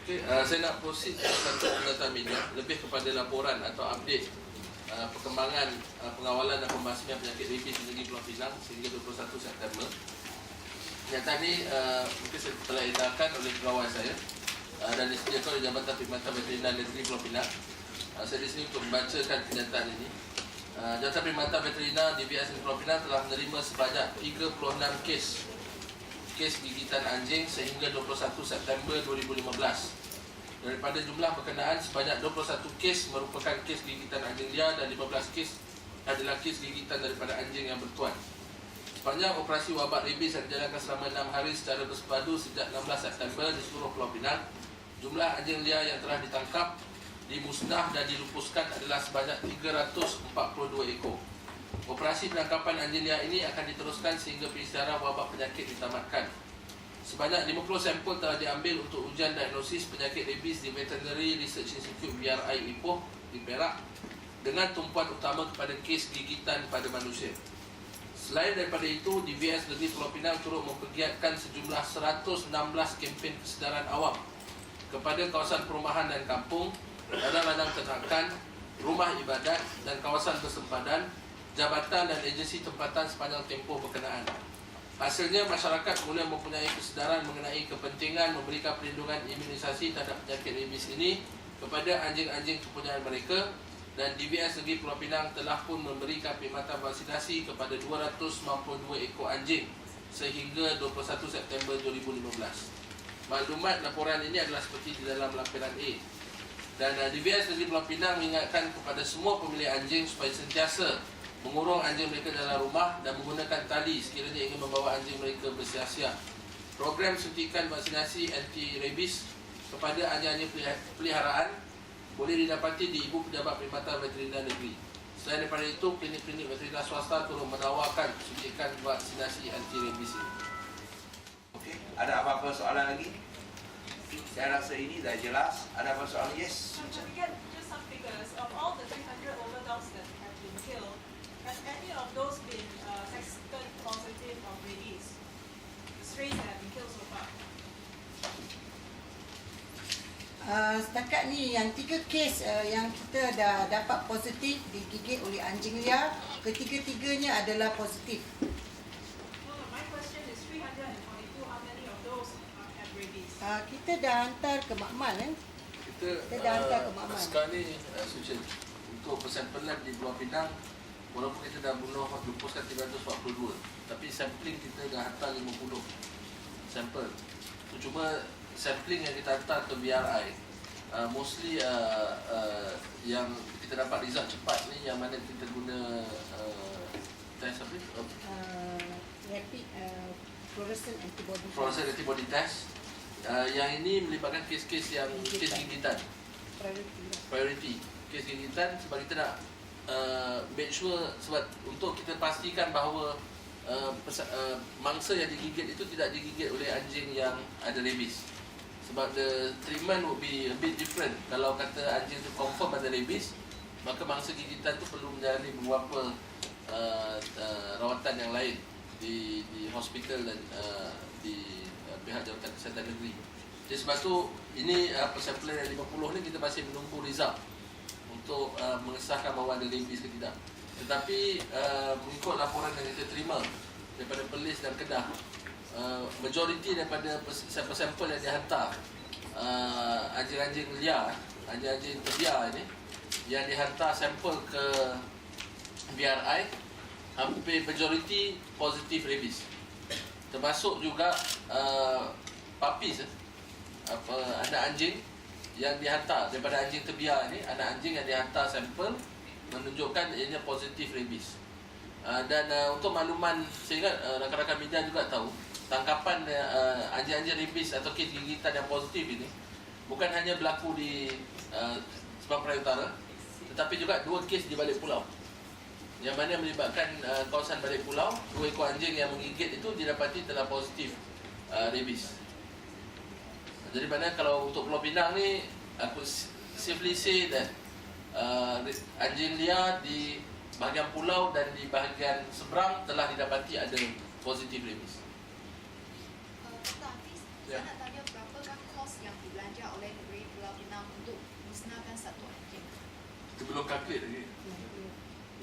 Okey, saya nak proceed satu pengetahuan media lebih kepada laporan atau update perkembangan pengawalan dan pembasmian penyakit rabies di negeri Pulau Pinang sehingga 21 September. Kenyataan ini mungkin saya telah edarkan oleh pegawai saya dan disediakan oleh Jabatan Perkhidmatan Veterinar Negeri Pulau Pinang. Saya di sini untuk membacakan kenyataan ini. Jabatan Perkhidmatan Veterinar DVS Negeri Pulau Pinang telah menerima sebanyak 36 kes gigitan anjing sehingga 21 September 2015. Daripada jumlah berkenaan, sebanyak 21 kes merupakan kes gigitan anjing liar dan 15 kes adalah kes gigitan daripada anjing yang bertuan. Sepanjang operasi wabak rabies yang dijalankan selama 6 hari secara bersepadu sejak 16 September di seluruh Pulau Pinang, jumlah anjing liar yang telah ditangkap, dimusnah dan dilupuskan adalah sebanyak 342 ekor. Operasi penangkapan anjing liar ini akan diteruskan sehingga pengisytiharan wabak penyakit ditamatkan. Sebanyak 50 sampel telah diambil untuk ujian diagnosis penyakit rabies di Veterinary Research Institute VRI Ipoh di Perak dengan tumpuan utama kepada kes gigitan pada manusia. Selain daripada itu, DVS Negeri Pulau Pinang turut mempergiatkan sejumlah 116 kempen kesedaran awam kepada kawasan perumahan dan kampung, ladang-ladang ternakan, rumah ibadat dan kawasan bersempadan, jabatan dan agensi tempatan sepanjang tempoh berkenaan. Hasilnya, masyarakat mula mempunyai kesedaran mengenai kepentingan memberikan perlindungan imunisasi terhadap penyakit rabies ini kepada anjing-anjing kepunyaan mereka, dan DVS Negeri Pulau Pinang telah pun memberikan perkhidmatan vaksinasi kepada 292 ekor anjing sehingga 21 September 2015. Maklumat laporan ini adalah seperti di dalam lampiran A. Dan DVS Negeri Pulau Pinang mengingatkan kepada semua pemilik anjing supaya sentiasa mengurung anjing mereka dalam rumah dan menggunakan tali sekiranya ingin membawa anjing mereka bersiap-siap. Program suntikan vaksinasi anti-rabies kepada anjing-anjing peliharaan boleh didapati di Ibu Pejabat Perkhidmatan Veterinar Negeri. Selain daripada itu, klinik-klinik veterinar swasta turut menawarkan suntikan vaksinasi anti-rabies ini. Okey, ada apa-apa soalan lagi? Saya rasa ini dah jelas. Ada apa soalan? Yes. Can we get just some figures of all the 300 over dogs that have been killed? Has any of those been tested positive of rabies? The strains that have been killed so far. Setakat ni yang 3 kes yang kita dah dapat positif digigit oleh anjing liar, ketiga-tiganya adalah positif. No, my question is 342. How many of those have rabies? Kita dah hantar ke Makmal Kita dah hantar ke Makmal. sekarang ni untuk persampelan di Pulau Pinang, walaupun kita dah lupuskan 342, tapi sampling kita dah hantar 50 sampel. Cuma sampling yang kita hantar ke BRI mostly yang kita dapat result cepat ni yang mana kita guna test apa ni? Rapid fluorescent antibody test. Yang ini melibatkan kes-kes yang kes gigitan priority kes gigitan, sebab kita nak make sure, sebab untuk kita pastikan bahawa mangsa yang digigit itu tidak digigit oleh anjing yang ada rabies. Sebab the treatment would be a bit different. Kalau kata anjing itu confirm ada rabies, maka mangsa gigitan itu perlu menjalani beberapa rawatan yang lain di hospital dan di pihak Jabatan Kesihatan Negeri. Jadi sebab tu ini persampling yang 50 ni kita masih menunggu result untuk mengesahkan bahawa ada rabies ke tidak. Tetapi mengikut laporan yang kita terima daripada Perlis dan Kedah, majoriti daripada sampel yang dihantar anjing-anjing liar, anjing-anjing terbiar ini yang dihantar sampel ke BRI, hampir majoriti positif rabies. Termasuk juga puppies, anak anjing yang dihantar daripada anjing terbiar ni, anak anjing yang dihantar sampel menunjukkan ianya positif rabies. Dan untuk makluman, saya ingat rakan-rakan media juga tahu, tangkapan anjing-anjing rabies atau kes gigitan yang positif ini bukan hanya berlaku di Sabang Perai Utara, tetapi juga 2 kes di balik pulau, yang mana melibatkan kawasan balik pulau. 2 ekor anjing yang menggigit itu didapati telah positif rabies. Jadi mana kalau untuk Pulau Pinang ni, aku safely say that anjing liar di bahagian pulau dan di bahagian seberang telah didapati ada positif rabies. Dr. Hafiz, saya nak tanya berapakah kos yang dibelanja oleh musnahkan satu anjing. Kita belum calculate lagi.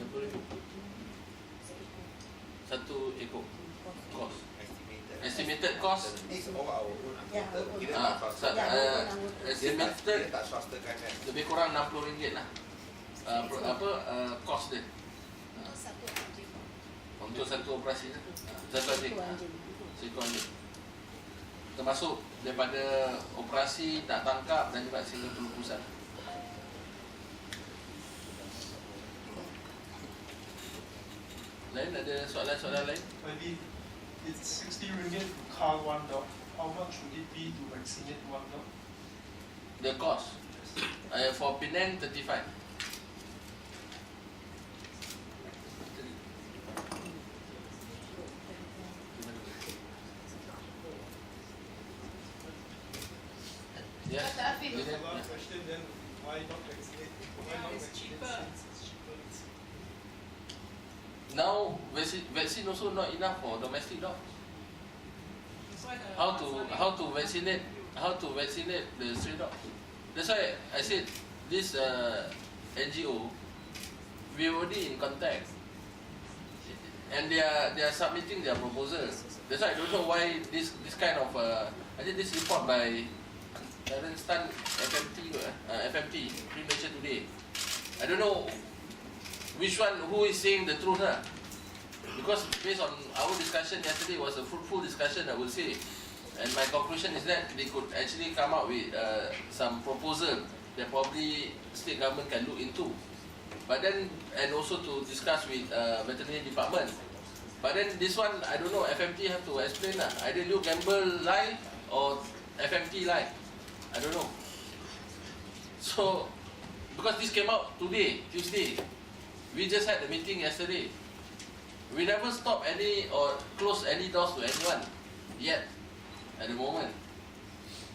60,000. Satu ekor. Cost. Estimated cost. It's all our own Ya, anggota. Kita Ah, tak swasta. Ya, Dia estimated tak swastakan kan. lebih kurang RM60 lah. Cost dia Untuk satu anjing. untuk satu operasi tu. Satu anjing. Seekor anjing. Termasuk daripada operasi tak tangkap dan juga sehingga pelupusan. Lain ada soalan-soalan lain? Maybe it's 60 ringgit to cull one dog. How much would it be to vaccinate one dog? The cost for Penang 35. Yes. Dr. Afif. Is it- Follow-up question then, why not vaccinate? Why Yeah, not it's vaccinate cheaper. since it's cheaper? Now vaccine also not enough for domestic dogs. That's why the How to vaccinate the stray dogs. That's why I said this NGO, we already in contact, and they are submitting their proposal. That's why I don't know why this kind of I think this report by Darren Stan FMT Premature Today. I don't know which one who is saying the truth lah. Because based on our discussion yesterday was a fruitful discussion, I would say, and my conclusion is that they could actually come up with some proposal that probably state government can look into. But then, and also to discuss with veterinary department. But then this one, I don't know, FMT have to explain lah. Either Luke Gamble lie or FMT lie. I don't know. So, because this came out today, Tuesday, we just had the meeting yesterday. We never stop any or close any doors to anyone yet at the moment.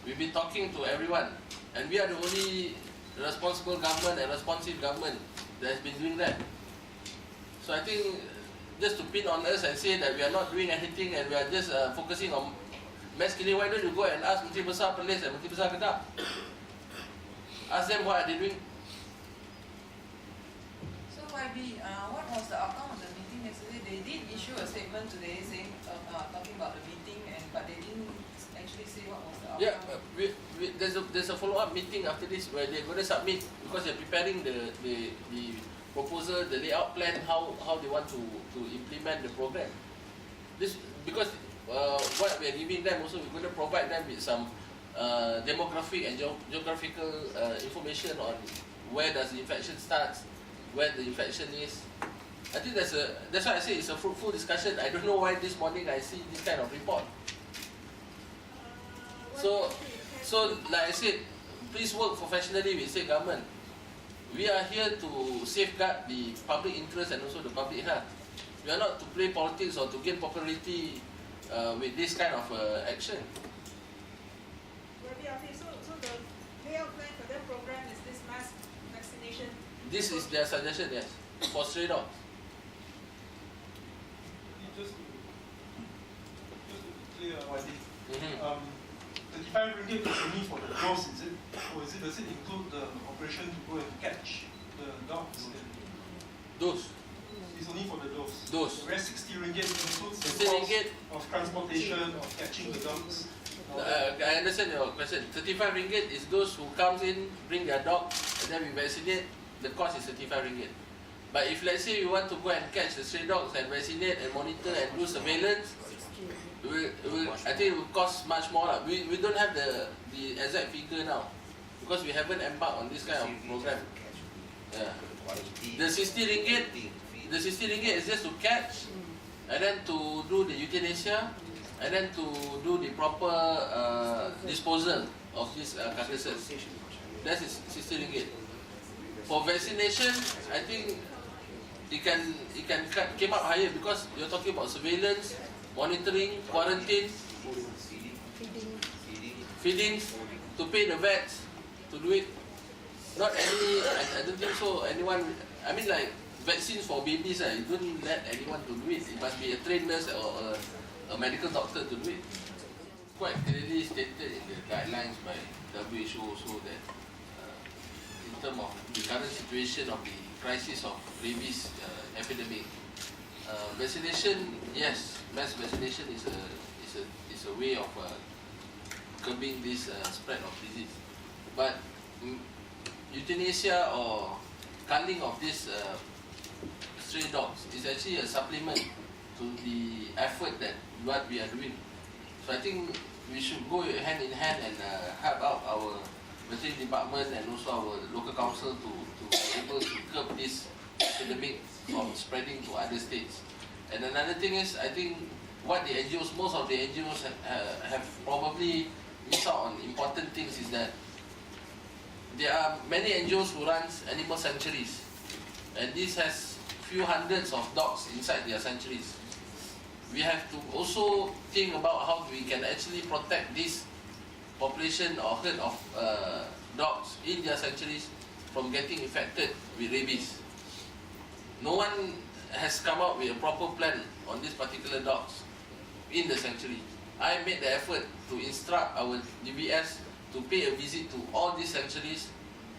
We've been talking to everyone, and we are the only responsible government and responsive government that has been doing that. So I think just to pin on us and say that we are not doing anything and we are just focusing on mass killing, why don't you go and ask Menteri Besar Perlis and Menteri Besar Kedah? Ask them what are they doing. So YB, what was the outcome of the meeting yesterday? They did issue a statement today saying, talking about the meeting, but they didn't actually say what was the outcome. Yeah, there's a follow-up meeting after this where they're going to submit, because they're preparing the proposal, the layout plan, how they want to implement the program. This because what we are giving them also, we're going to provide them with some demographic and geographical information on where does the infection starts, where the infection is. I think that's why I say it's a fruitful discussion. I don't know why this morning I see this kind of report. So like I said, please work professionally with state government. We are here to safeguard the public interest and also the public health. We are not to play politics or to gain popularity with this kind of action. Rabi Afif, so the layout plan for their program is this mass vaccination. This is their suggestion, yes, for stray dogs. Just to be clear, YB, Mm-hmm. 35 ringgit is only for the dose, is it? Or does it include the operation to go and catch the dogs? Those. It's only for the dose. Dose. The rest 60 ringgit includes the 60 cost ringgit. of transportation, of catching the dogs. I understand your question. 35 ringgit is those who comes in, bring their dog, and then we vaccinate. The cost is 35 ringgit. But if let's say you want to go and catch the stray dogs and vaccinate and monitor and do surveillance, I think it will cost much more. We don't have the exact figure now because we haven't embarked on this kind of program. Yeah. The 60 ringgit is just to catch, and then to do the euthanasia, and then to do the proper disposal of these carcasses. That is 60 ringgit. For vaccination, I think it can came up higher because you're talking about surveillance, monitoring, quarantine, feedings, to pay the vets to do it. Not any, I don't think so. Anyone, I mean like vaccines for babies, you don't let anyone to do it. It must be a trained nurse or a medical doctor to do it. Quite clearly stated in the guidelines by WHO also that terms of the current situation of the crisis of rabies epidemic. Vaccination, yes, mass vaccination is a way of curbing this spread of disease. But euthanasia or culling of these stray dogs is actually a supplement to the effort that what we are doing. So I think we should go hand in hand and help out our veterinary department and also our local council to be able to curb this epidemic from spreading to other states. And another thing is, I think what the NGOs, most of the NGOs have probably missed out on important things is that there are many NGOs who run animal sanctuaries, and this has few hundreds of dogs inside their sanctuaries. We have to also think about how we can actually protect this population or herd of dogs in their sanctuaries from getting infected with rabies. No one has come up with a proper plan on these particular dogs in the sanctuary. I made the effort to instruct our DBS to pay a visit to all these sanctuaries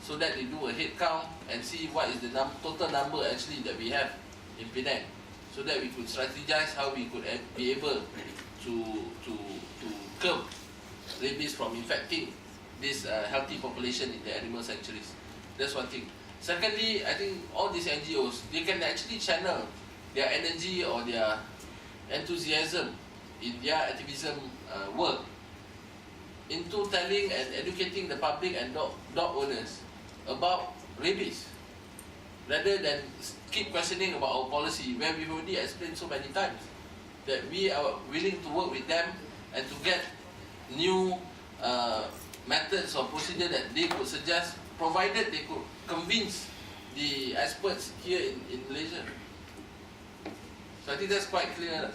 so that they do a head count and see what is the total number actually that we have in Penang, so that we could strategize how we could be able to curb rabies from infecting this healthy population in the animal sanctuaries. That's one thing. Secondly, I think all these NGOs, they can actually channel their energy or their enthusiasm in their activism work into telling and educating the public and dog owners about rabies, rather than keep questioning about our policy, where we've already explained so many times that we are willing to work with them and to get new methods or procedure that they could suggest, provided they could convince the experts here in Malaysia. So I think that's quite clear.